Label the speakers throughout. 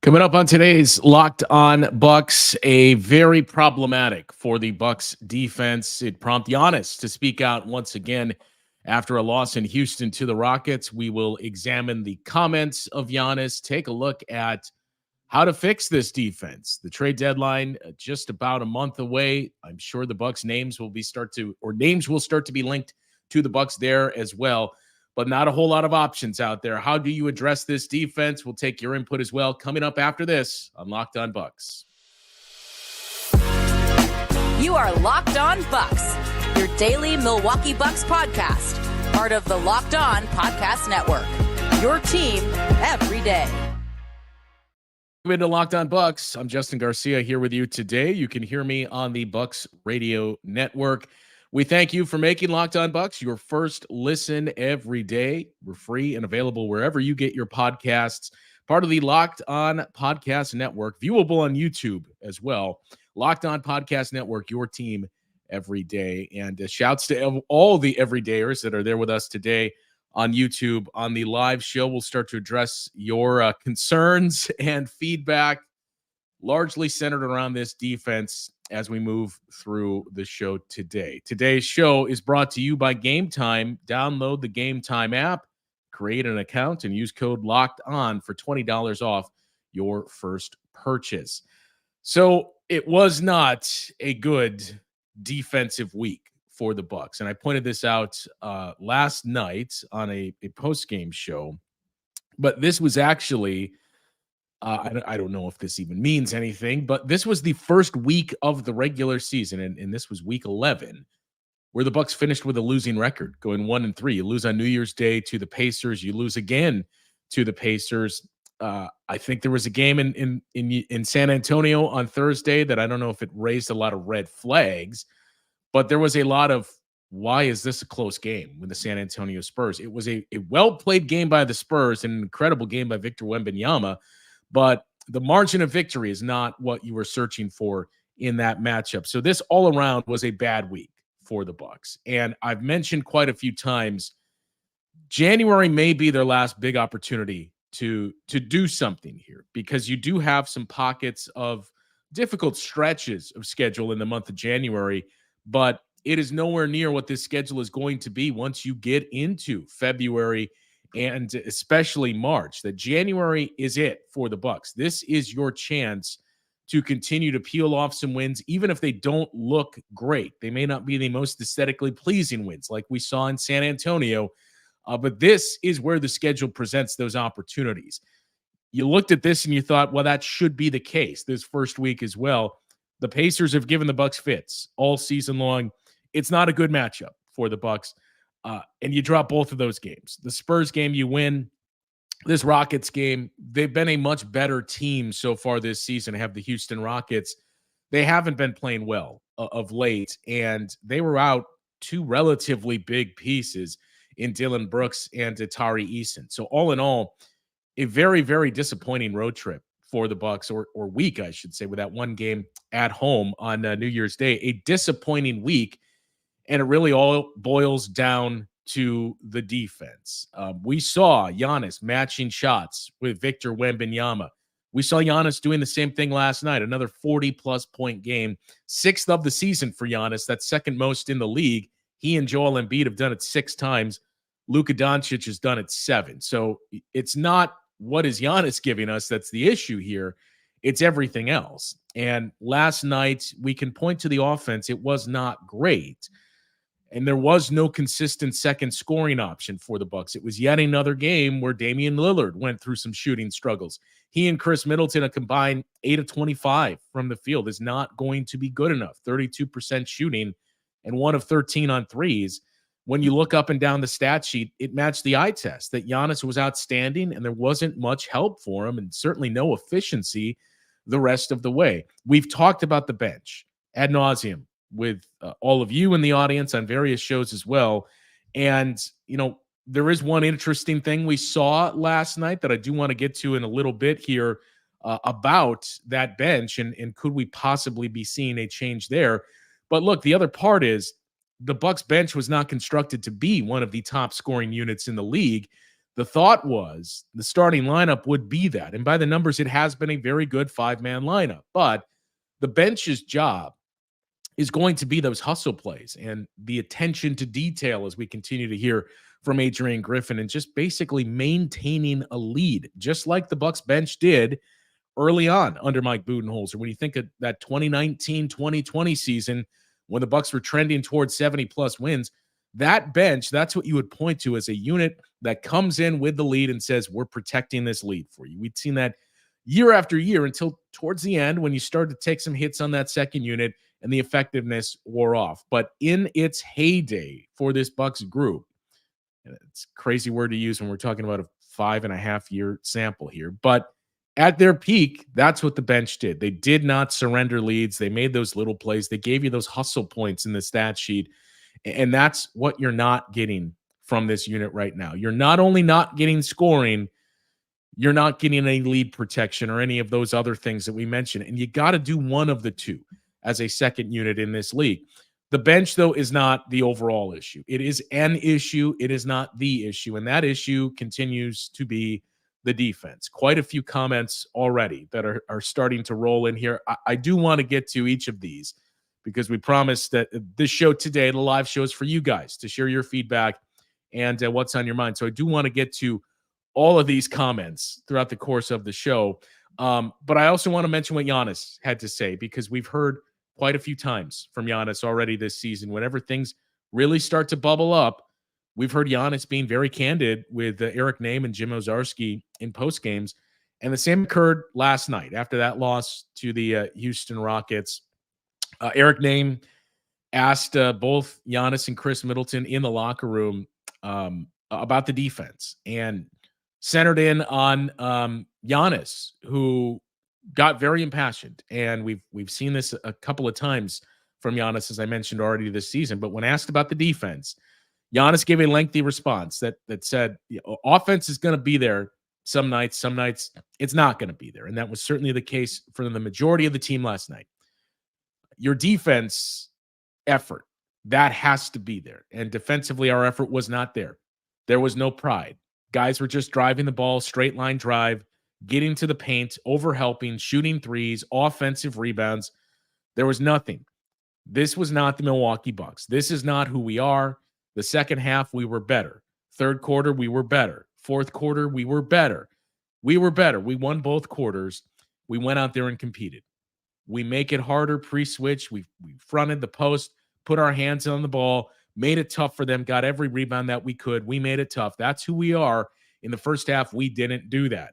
Speaker 1: Coming up on today's Locked On Bucks, a very problematic for the Bucks defense. It prompted Giannis to speak out once again after a loss in Houston to the Rockets. We will examine the comments of Giannis, take a look at how to fix this defense. The trade deadline just about a month away. I'm sure the Bucks names will start to be linked to the Bucks there as well, but not a whole lot of options out there. How do you address this defense? We'll take your input as well coming up after this on Locked On Bucks.
Speaker 2: You are Locked On Bucks, your daily Milwaukee Bucks podcast, part of the Locked On Podcast Network, your team every day.
Speaker 1: Welcome into Locked On Bucks. I'm Justin Garcia here with you today. You can hear me on the Bucks Radio Network. We thank you for making Locked On Bucks your first listen every day. We're free and available wherever you get your podcasts. Part of the Locked On Podcast Network, viewable on YouTube as well. Locked On Podcast Network, your team every day. And shouts to all the everydayers that are there with us today on YouTube. On the live show, we'll start to address your concerns and feedback, largely centered around this defense as we move through the show today. Today's show is brought to you by GameTime. Download the GameTime app, create an account, and use code LOCKEDON for $20 off your first purchase. So it was not a good defensive week for the Bucks, and I pointed this out last night on a post-game show, but this was actually I don't know if this even means anything, but this was the first week of the regular season, and this was week 11, where the Bucks finished with a losing record, going 1-3. You lose on New Year's Day to the Pacers. You lose again to the Pacers. I think there was a game in San Antonio on Thursday that I don't know if it raised a lot of red flags, but there was a lot of, why is this a close game with the San Antonio Spurs? It was a well-played game by the Spurs, an incredible game by Victor Wembanyama, but the margin of victory is not what you were searching for in that matchup. So this all around was a bad week for the Bucks. And I've mentioned quite a few times, January may be their last big opportunity to do something here, because you do have some pockets of difficult stretches of schedule in the month of January, but it is nowhere near what this schedule is going to be once you get into February and especially March. That January is it for the Bucks. This is your chance to continue to peel off some wins, even if they don't look great. They may not be the most aesthetically pleasing wins like we saw in San Antonio, but this is where the schedule presents those opportunities. You looked at this and you thought, well, that should be the case this first week as well. The Pacers have given the Bucks fits all season long. It's not a good matchup for the Bucks. And you drop both of those games. The Spurs game, you win. This Rockets game, they've been a much better team so far this season. Have the Houston Rockets. They haven't been playing well of late, and they were out two relatively big pieces in Dylan Brooks and Tari Eason. So all in all, a very, very disappointing road trip for the Bucks, or week, I should say, with that one game at home on New Year's Day. A disappointing week. And it really all boils down to the defense. We saw Giannis matching shots with Victor Wembanyama. We saw Giannis doing the same thing last night, another 40-plus point game, sixth of the season for Giannis. That's second most in the league. He and Joel Embiid have done it 6 times. Luka Doncic has done it 7. So it's not what is Giannis giving us that's the issue here. It's everything else. And last night, we can point to the offense. It was not great. And there was no consistent second scoring option for the Bucks. It was yet another game where Damian Lillard went through some shooting struggles. He and Chris Middleton, a combined 8 of 25 from the field, is not going to be good enough. 32% shooting and 1 of 13 on threes. When you look up and down the stat sheet, it matched the eye test that Giannis was outstanding and there wasn't much help for him, and certainly no efficiency the rest of the way. We've talked about the bench ad nauseum with all of you in the audience on various shows as well. And, you know, there is one interesting thing we saw last night that I do want to get to in a little bit here about that bench, and could we possibly be seeing a change there? But look, the other part is the Bucks bench was not constructed to be one of the top scoring units in the league. The thought was the starting lineup would be that. And by the numbers, it has been a very good 5-man lineup. But the bench's job is going to be those hustle plays and the attention to detail, as we continue to hear from Adrien Griffin, and just basically maintaining a lead, just like the Bucks bench did early on under Mike Budenholzer. When you think of that 2019-2020 season, when the Bucks were trending towards 70-plus wins, that bench, that's what you would point to as a unit that comes in with the lead and says, we're protecting this lead for you. We'd seen that year after year until towards the end when you started to take some hits on that second unit and the effectiveness wore off. But in its heyday for this Bucks group, and it's a crazy word to use when we're talking about a 5.5-year sample here, but at their peak, that's what the bench did. They did not surrender leads. They made those little plays. They gave you those hustle points in the stat sheet. And that's what you're not getting from this unit right now. You're not only not getting scoring, you're not getting any lead protection or any of those other things that we mentioned. And you got to do one of the two as a second unit in this league. The bench, though, is not the overall issue. It is an issue. It is not the issue. And that issue continues to be the defense. Quite a few comments already that are starting to roll in here. I do want to get to each of these because we promised that this show today, the live show, is for you guys to share your feedback and what's on your mind. So I do want to get to all of these comments throughout the course of the show. But I also want to mention what Giannis had to say, because we've heard quite a few times from Giannis already this season. Whenever things really start to bubble up, we've heard Giannis being very candid with Eric Name and Jim Owczarski in post games. And the same occurred last night after that loss to the Houston Rockets. Eric Name asked both Giannis and Chris Middleton in the locker room about the defense and centered in on Giannis, who got very impassioned. And we've seen this a couple of times from Giannis, as I mentioned already this season. But when asked about the defense, Giannis gave a lengthy response that said, offense is going to be there some nights it's not going to be there. And that was certainly the case for the majority of the team last night. Your defense effort, that has to be there. And defensively, our effort was not there. There was no pride. Guys were just driving the ball, straight line drive, getting to the paint, overhelping, shooting threes, offensive rebounds. There was nothing. This was not the Milwaukee Bucks. This is not who we are. The second half, we were better. Third quarter, we were better. Fourth quarter, we were better. We were better. We won both quarters. We went out there and competed. We make it harder pre-switch. We fronted the post, put our hands on the ball, made it tough for them, got every rebound that we could. We made it tough. That's who we are. In the first half, we didn't do that.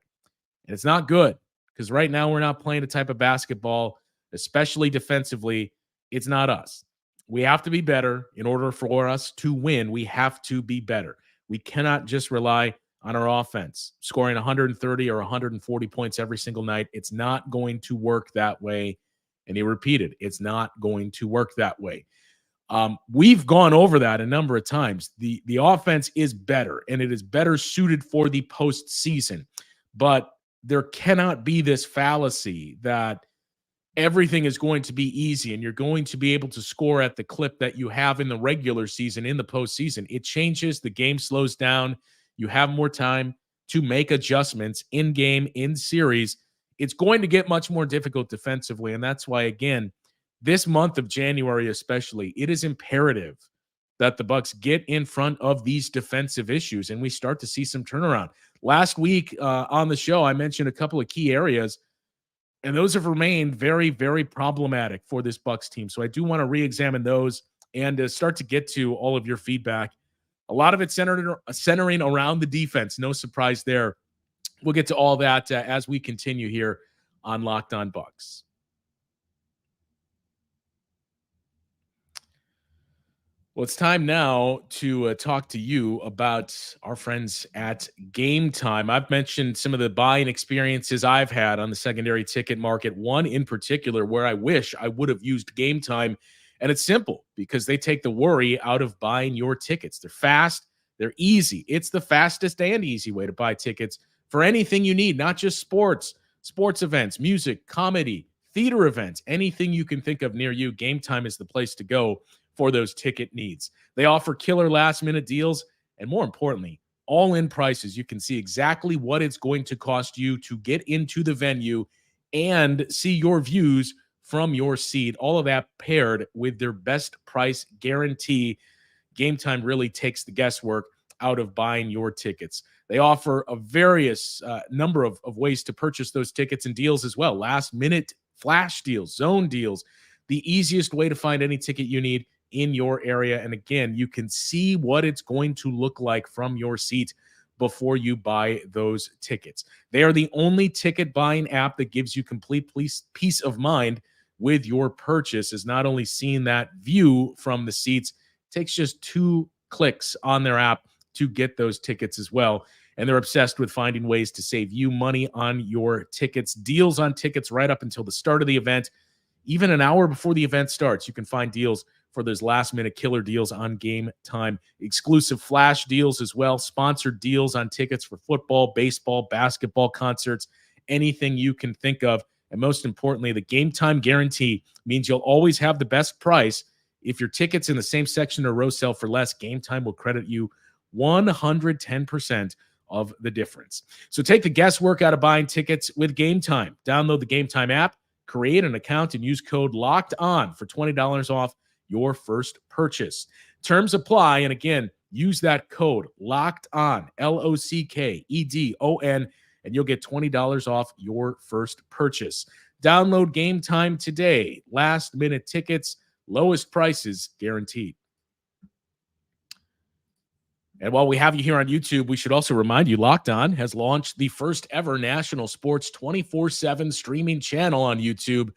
Speaker 1: And it's not good, because right now we're not playing a type of basketball, especially defensively. It's not us. We have to be better in order for us to win. We have to be better. We cannot just rely on our offense, scoring 130 or 140 points every single night. It's not going to work that way. And he repeated, it's not going to work that way. We've gone over that a number of times. The offense is better, and it is better suited for the postseason. But there cannot be this fallacy that everything is going to be easy and you're going to be able to score at the clip that you have in the regular season in the postseason. It changes. The game slows down. You have more time to make adjustments in game, in series. It's going to get much more difficult defensively. And that's why, again, this month of January especially, it is imperative that the Bucks get in front of these defensive issues and we start to see some turnaround. Last week on the show, I mentioned a couple of key areas, and those have remained very, very problematic for this Bucks team. So I do want to re-examine those and start to get to all of your feedback. A lot of it centering around the defense. No surprise there. We'll get to all that as we continue here on Locked On Bucks. Well, it's time now to talk to you about our friends at GameTime. I've mentioned some of the buying experiences I've had on the secondary ticket market, one in particular where I wish I would have used GameTime. And it's simple because they take the worry out of buying your tickets. They're fast. They're easy. It's the fastest and easy way to buy tickets for anything you need, not just sports events, music, comedy, theater events, anything you can think of near you. GameTime is the place to go for those ticket needs. They offer killer last-minute deals, and more importantly, all-in prices. You can see exactly what it's going to cost you to get into the venue and see your views from your seat. All of that paired with their best price guarantee. GameTime really takes the guesswork out of buying your tickets. They offer a various number of ways to purchase those tickets and deals as well. Last minute flash deals, zone deals, the easiest way to find any ticket you need in your area. And again, you can see what it's going to look like from your seat before you buy those tickets. They are the only ticket buying app that gives you complete peace of mind with your purchase, is not only seeing that view from the seats. It takes just 2 clicks on their app to get those tickets as well. And they're obsessed with finding ways to save you money on your tickets. Deals on tickets right up until the start of the event. Even an hour before the event starts, you can find deals for those last-minute killer deals on Game Time. Exclusive flash deals as well. Sponsored deals on tickets for football, baseball, basketball, concerts, anything you can think of. And most importantly, the Game Time guarantee means you'll always have the best price. If your tickets in the same section or row sell for less, Game Time will credit you 110% of the difference. So take the guesswork out of buying tickets with Game Time. Download the Game Time app, create an account, and use code LOCKEDON for $20 off your first purchase. Terms apply. And again, use that code LOCKEDON, LOCKEDON, and you'll get $20 off your first purchase. Download Game Time today. Last minute tickets, lowest prices guaranteed. And while we have you here on YouTube, we should also remind you, Locked On has launched the first ever national sports 24/7 streaming channel on YouTube,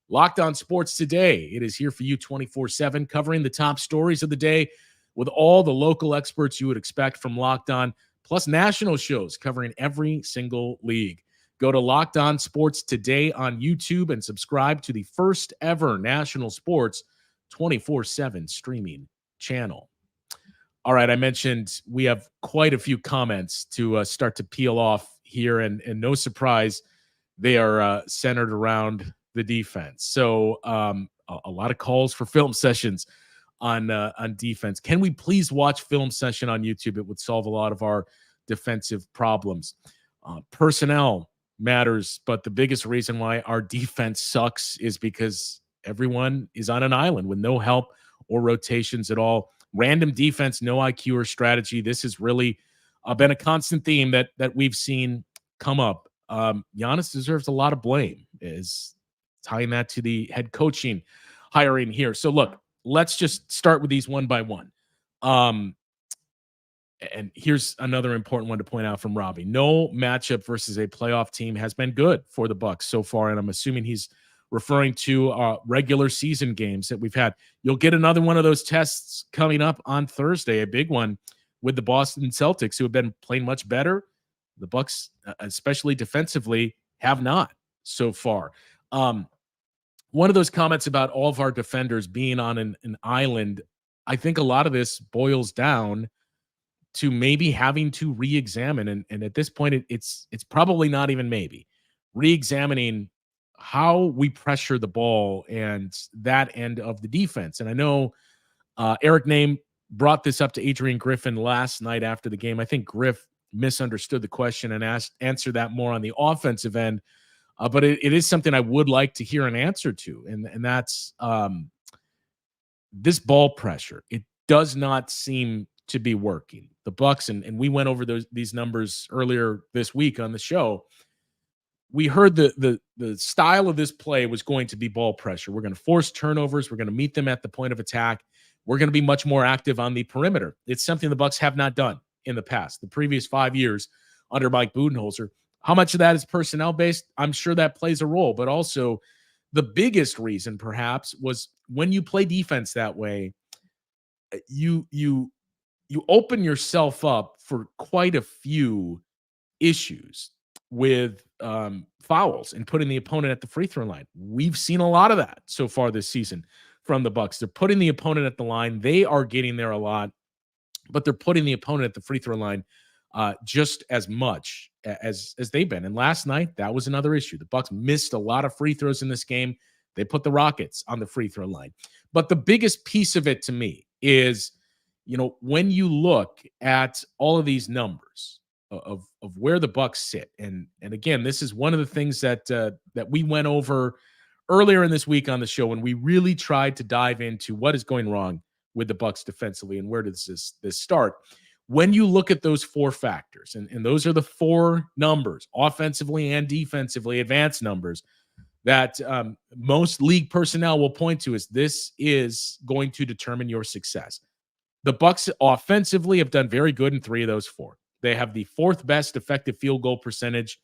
Speaker 1: Locked On Sports Today. It is here for you 24/7, covering the top stories of the day with all the local experts you would expect from Locked On, plus national shows covering every single league. Go to Locked On Sports Today on YouTube and subscribe to the first ever national sports 24/7 streaming channel. All right, I mentioned we have quite a few comments to start to peel off here, and no surprise, they are centered around the defense. So a lot of calls for film sessions on defense. Can we please watch film session on YouTube? It would solve a lot of our defensive problems. Personnel matters, but the biggest reason why our defense sucks is because everyone is on an island with no help or rotations at all. Random defense, no IQ or strategy. This has really been a constant theme that we've seen come up. Giannis deserves a lot of blame, is tying that to the head coaching hiring here. So look, let's just start with these one by one. And here's another important one to point out from Robbie. No matchup versus a playoff team has been good for the Bucks so far, and I'm assuming he's referring to regular season games that we've had. You'll get another one of those tests coming up on Thursday, a big one with the Boston Celtics, who have been playing much better. The Bucks, especially defensively, have not so far. One of those comments about all of our defenders being on an island, I think a lot of this boils down to maybe having to re-examine, and at this point, it's probably not even maybe, re-examining how we pressure the ball and that end of the defense. And I know Eric Name brought this up to Adrien Griffin last night after the game. I think Griff misunderstood the question and answered that more on the offensive end. But it is something I would like to hear an answer to. And that's this ball pressure. It does not seem to be working. The Bucks, and we went over these numbers earlier this week on the show. We heard the style of this play was going to be ball pressure. We're going to force turnovers. We're going to meet them at the point of attack. We're going to be much more active on the perimeter. It's something the Bucks have not done in the past, the previous 5 years under Mike Budenholzer. How much of that is personnel based? I'm sure that plays a role, but also the biggest reason perhaps was when you play defense that way, you open yourself up for quite a few issues with fouls and putting the opponent at the free throw line. We've seen a lot of that so far this season from the Bucks. They're putting the opponent at the line. They are getting there a lot, but they're putting the opponent at the free throw line just as much as they've been. And last night, that was another issue. The Bucks missed a lot of free throws in this game. They put the Rockets on the free throw line. But the biggest piece of it to me is when you look at all of these numbers of where the Bucks sit, and again, this is one of the things that we went over earlier in this week on the show when we really tried to dive into what is going wrong with the Bucks defensively and where does this start. When you look at those four factors, and those are the four numbers, offensively and defensively, advanced numbers that most league personnel will point to as this is going to determine your success. The Bucks offensively have done very good in three of those four. They have the fourth best effective field goal percentage.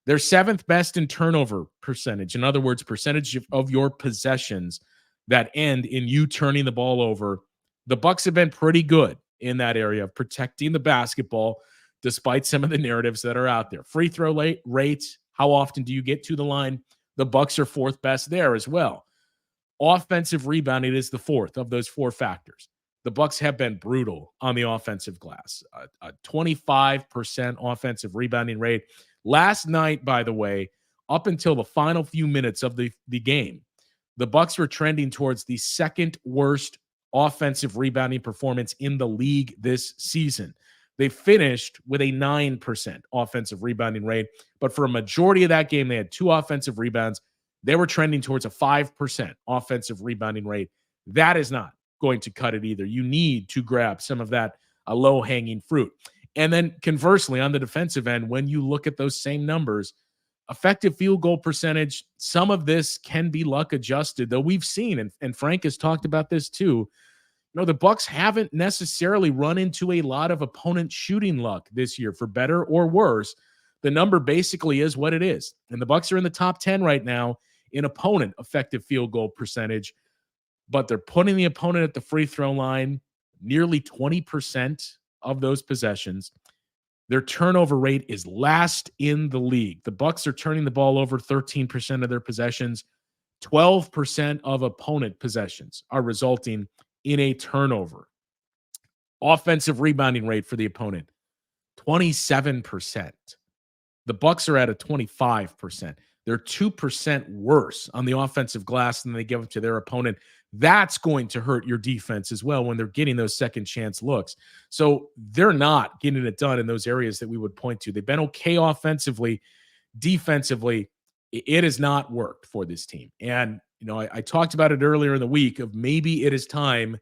Speaker 1: They're seventh best in turnover percentage. In other words, percentage of your possessions that end in you turning the ball over. The Bucks have been pretty good in that area of protecting the basketball, despite some of the narratives that are out there. Free throw rate, how often do you get to the line? The Bucks are fourth best there as well. Offensive rebounding is the fourth of those four factors. The Bucks have been brutal on the offensive glass. A 25% offensive rebounding rate. Last night, by the way, up until the final few minutes of the game, the Bucks were trending towards the second worst offensive rebounding performance in the league this season. They finished with a 9% offensive rebounding rate, but for a majority of that game, they had two offensive rebounds. They were trending towards a 5% offensive rebounding rate. That is not going to cut it either. You need to grab some of that low-hanging fruit. And then conversely, on the defensive end, when you look at those same numbers, effective field goal percentage, some of this can be luck adjusted, though we've seen, and Frank has talked about this too, the Bucks haven't necessarily run into a lot of opponent shooting luck this year, for better or worse. The number basically is what it is. And the Bucks are in the top 10 right now in opponent effective field goal percentage, but they're putting the opponent at the free throw line nearly 20% of those possessions. Their turnover rate is last in the league. The Bucks are turning the ball over 13% of their possessions. 12% of opponent possessions are resulting in a turnover. Offensive rebounding rate for the opponent, 27%. The Bucks are at a 25%. They're 2% worse on the offensive glass than they give to their opponent. That's going to hurt your defense as well when they're getting those second chance looks. So they're not getting it done in those areas that we would point to. They've been okay offensively. Defensively, it has not worked for this team. And, I talked about it earlier in the week of maybe it is time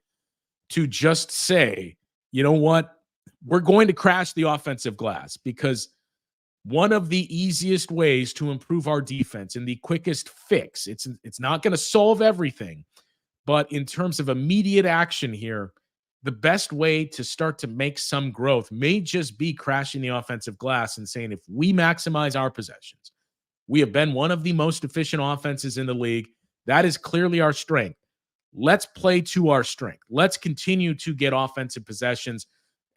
Speaker 1: to just say, you know what, we're going to crash the offensive glass, because one of the easiest ways to improve our defense and the quickest fix, it's not going to solve everything, but in terms of immediate action here, the best way to start to make some growth may just be crashing the offensive glass and saying, if we maximize our possessions, we have been one of the most efficient offenses in the league. That is clearly our strength. Let's play to our strength. Let's continue to get offensive possessions,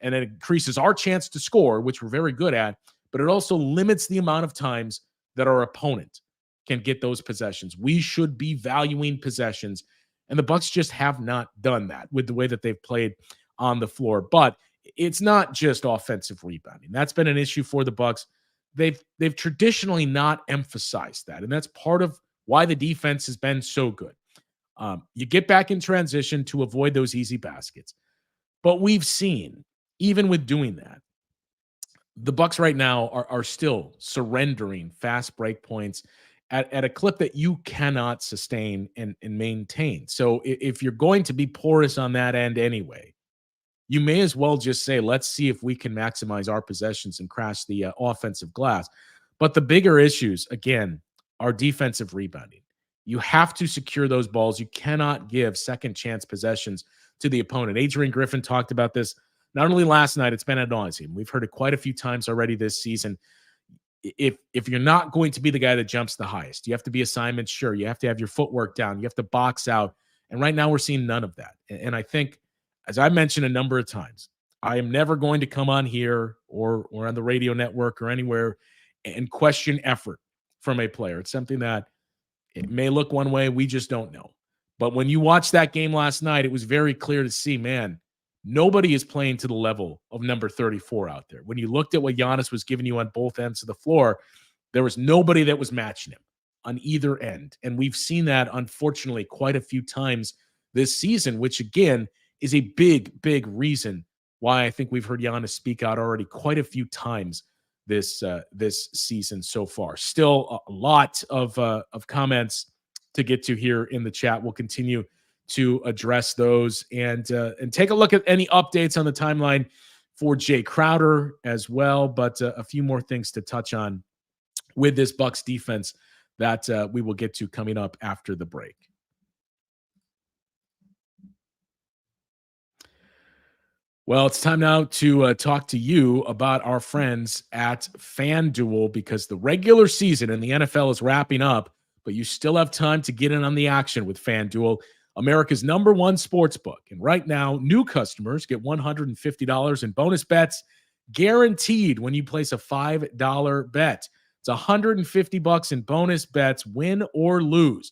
Speaker 1: and it increases our chance to score, which we're very good at, but it also limits the amount of times that our opponent can get those possessions. We should be valuing possessions, and the Bucks just have not done that with the way that they've played on the floor. But it's not just offensive rebounding. That's been an issue for the Bucks. They've traditionally not emphasized that, and that's part of why the defense has been so good. You get back in transition to avoid those easy baskets. But we've seen, even with doing that, the Bucks right now are still surrendering fast break points at a clip that you cannot sustain and maintain. So if you're going to be porous on that end anyway, you may as well just say, let's see if we can maximize our possessions and crash the offensive glass. But the bigger issues, again, are defensive rebounding. You have to secure those balls. You cannot give second chance possessions to the opponent. Adrien Griffin talked about this not only last night, it's been ad nauseum. We've heard it quite a few times already this season. If you're not going to be the guy that jumps the highest, you have to be assignment sure. You have to have your footwork down. You have to box out. And right now we're seeing none of that. And I think, as I mentioned a number of times, I am never going to come on here or on the radio network or anywhere and question effort from a player. It's something that it may look one way. We just don't know. But when you watched that game last night, it was very clear to see, man, nobody is playing to the level of number 34 out there. When you looked at what Giannis was giving you on both ends of the floor, there was nobody that was matching him on either end. And we've seen that, unfortunately, quite a few times this season, which, again, is a big, big reason why I think we've heard Giannis speak out already quite a few times this season so far. Still a lot of comments to get to here in the chat. We'll continue to address those and take a look at any updates on the timeline for Jae Crowder as well. But a few more things to touch on with this Bucks defense that we will get to coming up after the break. Well, it's time now to talk to you about our friends at FanDuel, because the regular season in the NFL is wrapping up, but you still have time to get in on the action with FanDuel, America's #1 sports book. And right now, new customers get $150 in bonus bets guaranteed when you place a $5 bet. It's $150 in bonus bets, win or lose.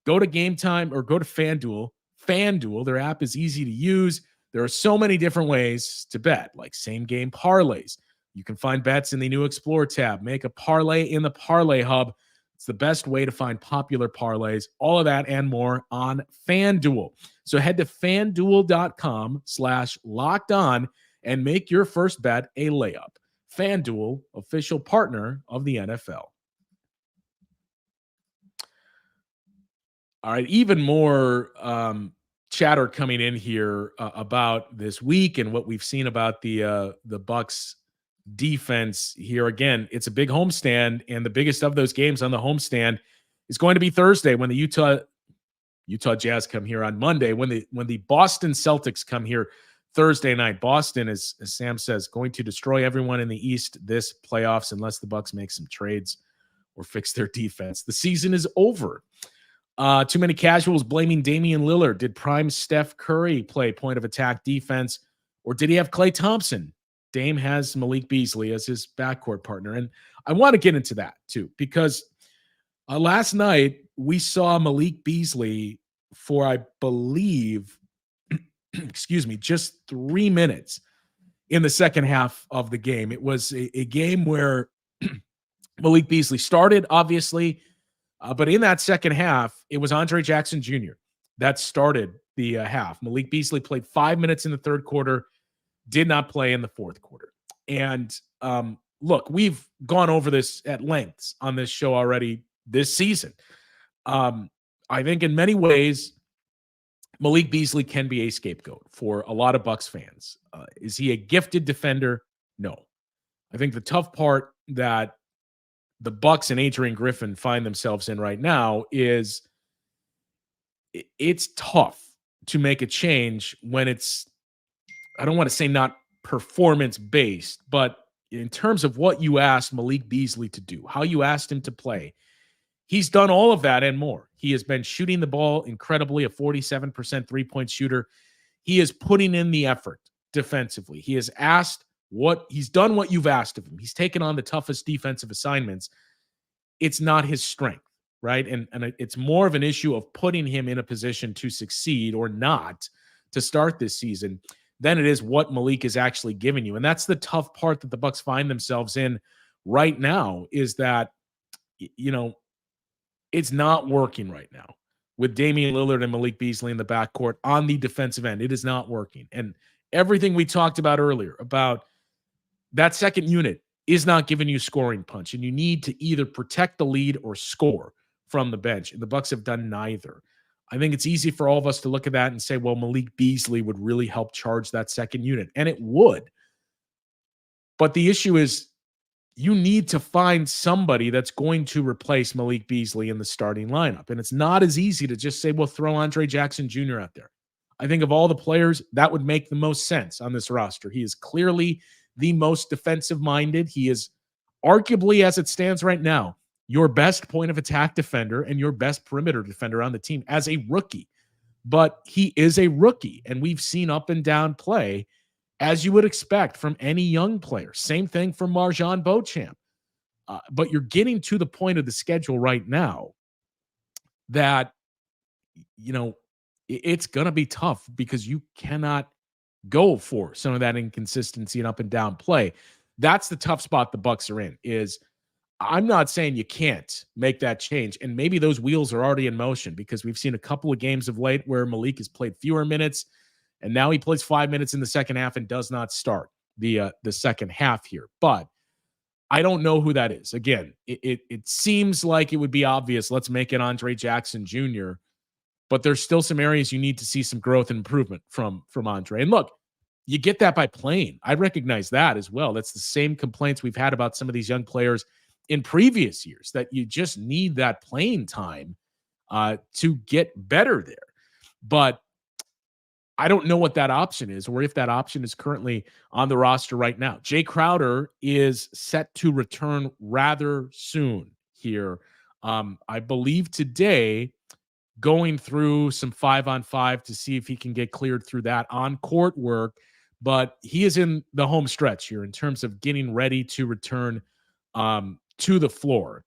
Speaker 1: Go to GameTime or go to FanDuel. FanDuel, their app is easy to use. There are so many different ways to bet, like same-game parlays. You can find bets in the new Explore tab. Make a parlay in the Parlay Hub. It's the best way to find popular parlays. All of that and more on FanDuel. So head to FanDuel.com/lockedon and make your first bet a layup. FanDuel, official partner of the NFL. All right, even more chatter coming in here about this week and what we've seen about the Bucks defense here. Again, it's a big homestand, and the biggest of those games on the homestand is going to be Thursday when the Utah Jazz come here on Monday. When the Boston Celtics come here Thursday night. Boston, as Sam says, going to destroy everyone in the East this playoffs unless the Bucks make some trades or fix their defense. The season is over. Too many casuals blaming Damian Lillard. Did prime Steph Curry play point of attack defense, or did he have Klay Thompson? Dame has Malik Beasley as his backcourt partner. And I want to get into that too, because last night we saw Malik Beasley for, I believe, just 3 minutes in the second half of the game. It was a game where Malik Beasley started, obviously, but in that second half, it was Andre Jackson Jr. that started the half. Malik Beasley played 5 minutes in the third quarter, did not play in the fourth quarter. And look, we've gone over this at lengths on this show already this season. I think in many ways, Malik Beasley can be a scapegoat for a lot of Bucks fans. Is he a gifted defender? No. I think the tough part that the Bucks and Adrien Griffin find themselves in right now is it's tough to make a change when it's, I don't want to say not performance-based, but in terms of what you asked Malik Beasley to do, how you asked him to play, he's done all of that and more. He has been shooting the ball incredibly, a 47% three-point shooter. He is putting in the effort defensively. He has done what you've asked of him. He's taken on the toughest defensive assignments. It's not his strength, right? And it's more of an issue of putting him in a position to succeed or not to start this season than it is what Malik is actually giving you. And that's the tough part that the Bucks find themselves in right now, is that, it's not working right now with Damian Lillard and Malik Beasley in the backcourt on the defensive end. It is not working. And everything we talked about earlier about that second unit is not giving you scoring punch, and you need to either protect the lead or score from the bench. And the Bucks have done neither. I think it's easy for all of us to look at that and say, well, Malik Beasley would really help charge that second unit. And it would. But the issue is you need to find somebody that's going to replace Malik Beasley in the starting lineup. And it's not as easy to just say, well, throw Andre Jackson Jr. out there. I think of all the players, that would make the most sense on this roster. He is clearly the most defensive-minded. He is arguably, as it stands right now, your best point of attack defender and your best perimeter defender on the team as a rookie. But he is a rookie, and we've seen up and down play as you would expect from any young player. Same thing for Marjon Beauchamp. But you're getting to the point of the schedule right now that, it's going to be tough because you cannot go for some of that inconsistency and up and down play. That's the tough spot the Bucks are in. Is I'm not saying you can't make that change, and maybe those wheels are already in motion because we've seen a couple of games of late where Malik has played fewer minutes And now he plays 5 minutes in the second half and does not start the second half here. But I don't know who that is. Again, it seems like it would be obvious. Let's make it Andre Jackson Jr., but there's still some areas you need to see some growth and improvement from Andre. And look, you get that by playing. I recognize that as well. That's the same complaints we've had about some of these young players in previous years, that you just need that playing time to get better there. But I don't know what that option is, or if that option is currently on the roster right now. Jae Crowder is set to return rather soon here. I believe today, going through some 5-on-5 to see if he can get cleared through that on court work. But he is in the home stretch here in terms of getting ready to return to the floor.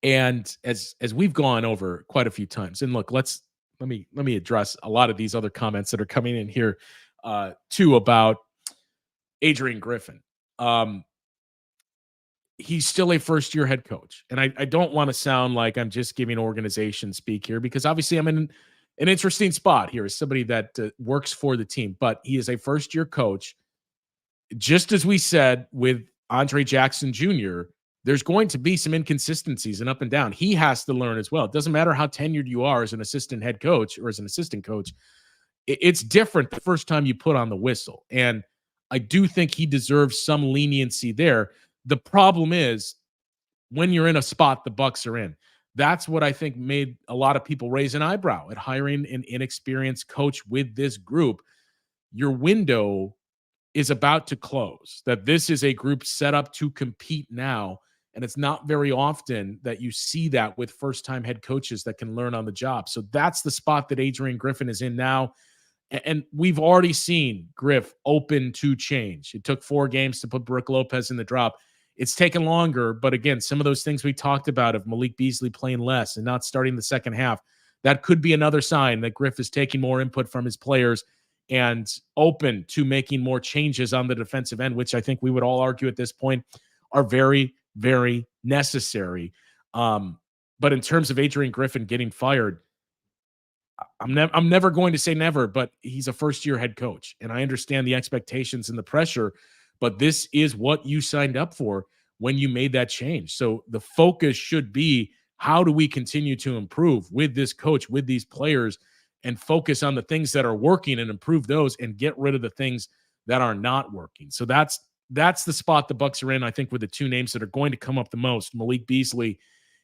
Speaker 1: And as we've gone over quite a few times, and look, let me address a lot of these other comments that are coming in here too about Adrien Griffin. He's still a first-year head coach. And I don't want to sound like I'm just giving organization speak here, because obviously I'm in an interesting spot here as somebody that works for the team. But he is a first-year coach. Just as we said with Andre Jackson Jr., there's going to be some inconsistencies and up and down. He has to learn as well. It doesn't matter how tenured you are as an assistant head coach or as an assistant coach. It's different the first time you put on the whistle. And I do think he deserves some leniency there. The problem is when you're in a spot the Bucks are in. That's what I think made a lot of people raise an eyebrow at hiring an inexperienced coach with this group. Your window is about to close, that this is a group set up to compete now. And it's not very often that you see that with first-time head coaches that can learn on the job. So that's the spot that Adrien Griffin is in now. And we've already seen Griff open to change. It took 4 games to put Brook Lopez in the drop. It's taken longer, but again, some of those things we talked about of Malik Beasley playing less and not starting the second half, that could be another sign that Griff is taking more input from his players and open to making more changes on the defensive end, which I think we would all argue at this point are very, very necessary. But in terms of Adrien Griffin getting fired, I'm never going to say never, but he's a first-year head coach, and I understand the expectations and the pressure, but this is what you signed up for when you made that change. So the focus should be, how do we continue to improve with this coach, with these players, and focus on the things that are working and improve those and get rid of the things that are not working. So that's the spot the Bucks are in, I think, with the 2 names that are going to come up the most, Malik Beasley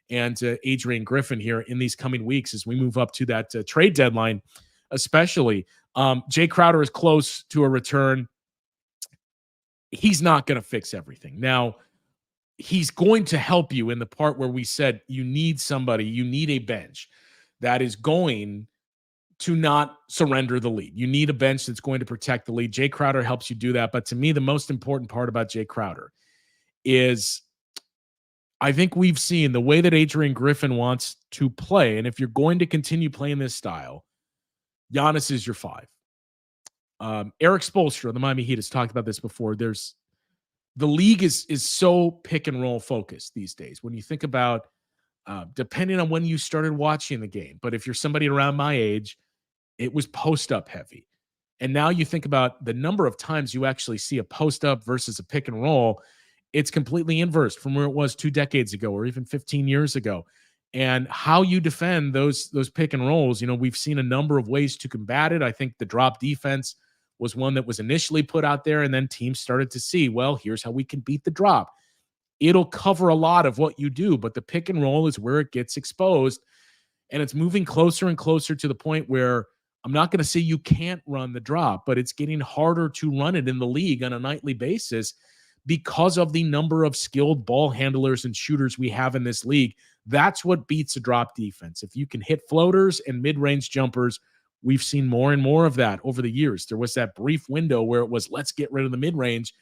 Speaker 1: and Adrien Griffin here in these coming weeks as we move up to that trade deadline, especially. Jae Crowder is close to a return. He's not going to fix everything. Now, he's going to help you in the part where we said you need somebody, you need a bench that is going to not surrender the lead. You need a bench that's going to protect the lead. Jae Crowder helps you do that. But to me, the most important part about Jae Crowder is I think we've seen the way that Adrien Griffin wants to play. And if you're going to continue playing this style, Giannis is your 5. Eric Spoelstra of the Miami Heat has talked about this before. The league is so pick and roll focused these days. When you think about, depending on when you started watching the game, but if you're somebody around my age, it was post up heavy. And now you think about the number of times you actually see a post up versus a pick and roll. It's completely inverse from where it was 2 decades ago or even 15 years ago. And how you defend those pick and rolls, we've seen a number of ways to combat it. I think the drop defense was one that was initially put out there, and then teams started to see, well, here's how we can beat the drop. It'll cover a lot of what you do, but the pick and roll is where it gets exposed, and it's moving closer and closer to the point where I'm not going to say you can't run the drop, but it's getting harder to run it in the league on a nightly basis because of the number of skilled ball handlers and shooters we have in this league. That's what beats a drop defense. If you can hit floaters and mid-range jumpers, we've seen more and more of that over the years. There was that brief window where it was, let's get rid of the mid-range.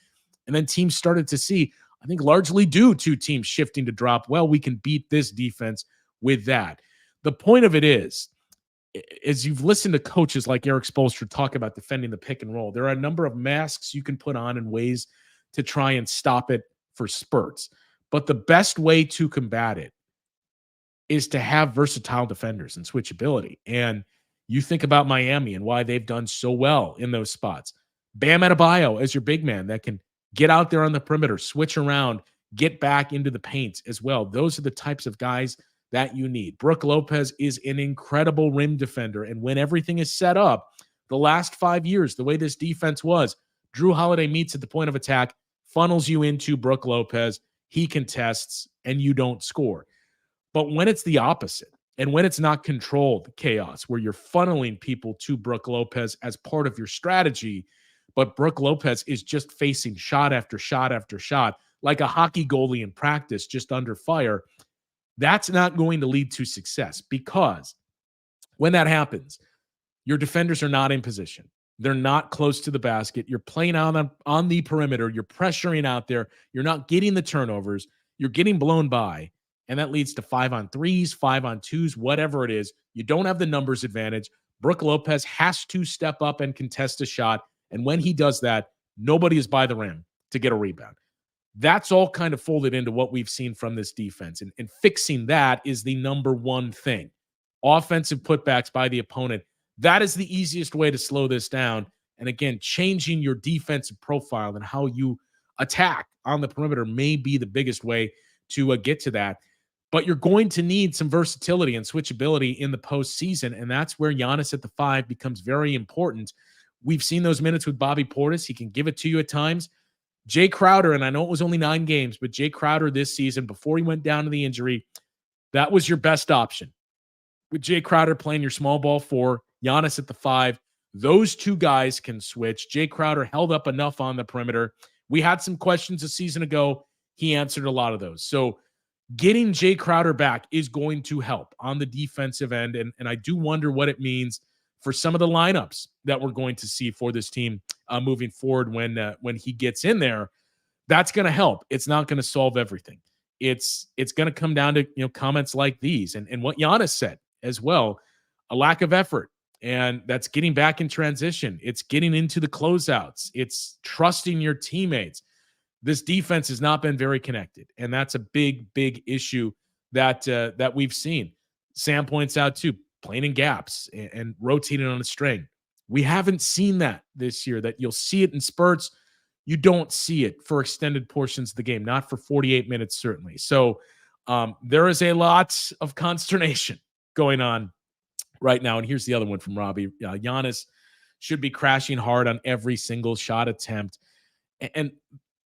Speaker 1: And then teams started to see, I think largely due to teams shifting to drop, well, we can beat this defense with that. The point of it is, as you've listened to coaches like Eric Spoelstra talk about defending the pick and roll, there are a number of masks you can put on and ways to try and stop it for spurts. But the best way to combat it is to have versatile defenders and switchability. And You think about Miami and why they've done so well in those spots. Bam Adebayo as your big man that can get out there on the perimeter, switch around, get back into the paint as well. Those are the types of guys that you need. Brook Lopez is an incredible rim defender. And when everything is set up, the last 5 years, the way this defense was, Drew Holiday meets at the point of attack, funnels you into Brook Lopez. He contests, and you don't score. But when it's the opposite, and when it's not controlled chaos, where you're funneling people to Brook Lopez as part of your strategy, but Brook Lopez is just facing shot after shot after shot, like a hockey goalie in practice, just under fire, that's not going to lead to success, because when that happens, your defenders are not in position. They're not close to the basket. You're playing out on the perimeter. You're pressuring out there. You're not getting the turnovers. You're getting blown by. And that leads to 5-on-3s, 5-on-2s, whatever it is. You don't have the numbers advantage. Brook Lopez has to step up and contest a shot. And when he does that, nobody is by the rim to get a rebound. That's all kind of folded into what we've seen from this defense. And fixing that is the number one thing. Offensive putbacks by the opponent. That is the easiest way to slow this down. And again, changing your defensive profile and how you attack on the perimeter may be the biggest way to get to that. But you're going to need some versatility and switchability in the postseason, and that's where Giannis at the 5 becomes very important. We've seen those minutes with Bobby Portis. He can give it to you at times. Jae Crowder, and I know it was only 9 games, but Jae Crowder this season, before he went down to the injury, that was your best option. With Jae Crowder playing your small ball 4, Giannis at the 5, those two guys can switch. Jae Crowder held up enough on the perimeter. We had some questions a season ago. He answered a lot of those. So getting Jae Crowder back is going to help on the defensive end, and I do wonder what it means for some of the lineups that we're going to see for this team moving forward when he gets in there. That's going to help. It's not going to solve everything. It's going to come down to comments like these and what Giannis said as well, a lack of effort, and that's getting back in transition. It's getting into the closeouts. It's trusting your teammates. This defense has not been very connected, and that's a big, big issue that we've seen. Sam points out too, playing in gaps and rotating on a string. We haven't seen that this year. That you'll see it in spurts. You don't see it for extended portions of the game, not for 48 minutes certainly. So there is a lot of consternation going on right now. And here's the other one from Robbie. Giannis should be crashing hard on every single shot attempt, and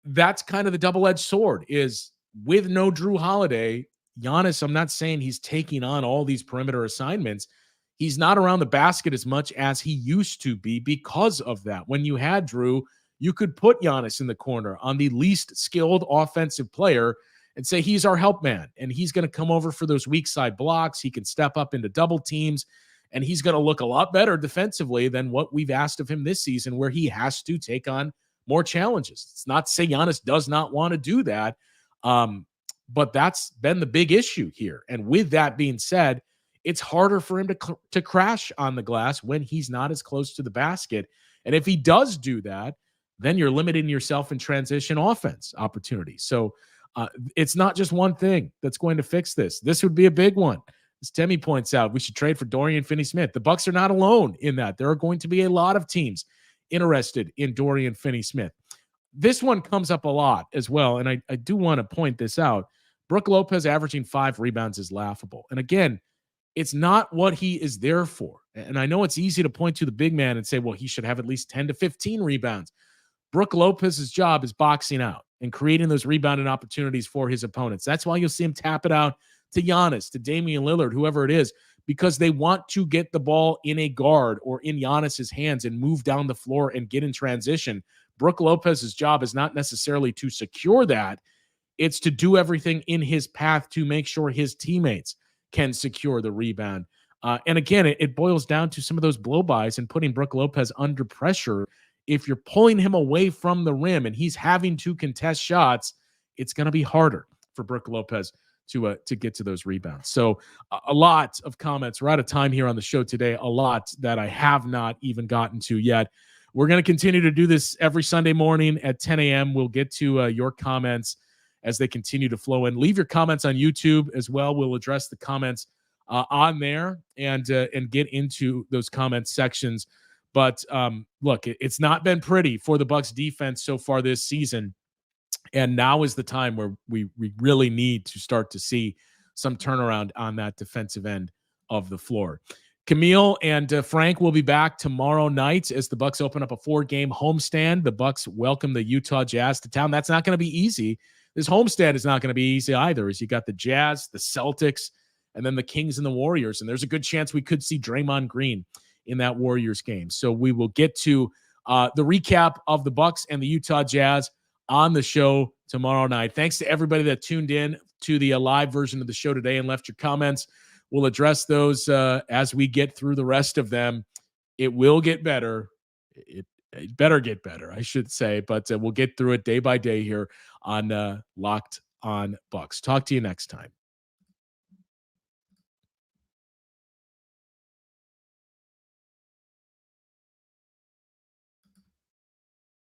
Speaker 1: that's kind of the double-edged sword. Is with no Drew Holiday, Giannis, I'm not saying he's taking on all these perimeter assignments. He's not around the basket as much as he used to be because of that. When you had Drew, you could put Giannis in the corner on the least skilled offensive player and say he's our help man, and he's going to come over for those weak side blocks. He can step up into double teams, and he's going to look a lot better defensively than what we've asked of him this season, where he has to take on more challenges. It's not to say Giannis does not want to do that, but that's been the big issue here. And with that being said, it's harder for him to crash on the glass when he's not as close to the basket. And if he does do that, then you're limiting yourself in transition offense opportunities. So it's not just one thing that's going to fix this. This would be a big one. As Temi points out, we should trade for Dorian Finney-Smith. The Bucks are not alone in that. There are going to be a lot of teams interested in Dorian Finney-Smith. This one comes up a lot as well, and I do want to point this out. Brook Lopez averaging 5 rebounds is laughable. And again, it's not what he is there for. And I know it's easy to point to the big man and say, well, he should have at least 10 to 15 rebounds. Brook Lopez's job is boxing out and creating those rebounding opportunities for his opponents. That's why you'll see him tap it out to Giannis, to Damian Lillard, whoever it is, because they want to get the ball in a guard or in Giannis's hands and move down the floor and get in transition. Brook Lopez's job is not necessarily to secure that. It's to do everything in his path to make sure his teammates can secure the rebound. And again, it boils down to some of those blow-bys and putting Brook Lopez under pressure. If you're pulling him away from the rim and he's having to contest shots, it's going to be harder for Brook Lopez to get to those rebounds. So a lot of comments. We're out of time here on the show today. A lot that I have not even gotten to yet. We're going to continue to do this every Sunday morning at 10 a.m. We'll get to your comments as they continue to flow in. Leave your comments on YouTube as well. We'll address the comments on there and get into those comment sections. But look, it's not been pretty for the Bucks defense so far this season. And now is the time where we really need to start to see some turnaround on that defensive end of the floor. Camille and Frank will be back tomorrow night as the Bucks open up a 4-game homestand. The Bucks welcome the Utah Jazz to town. That's not going to be easy. This homestand is not going to be easy either, as you got the Jazz, the Celtics, and then the Kings and the Warriors. And there's a good chance we could see Draymond Green in that Warriors game. So we will get to the recap of the Bucks and the Utah Jazz on the show tomorrow night. Thanks to everybody that tuned in to the live version of the show today and left your comments. We'll address those as we get through the rest of them. It will get better. It better get better, I should say, but we'll get through it day by day here on Locked On Bucks. Talk to you next time.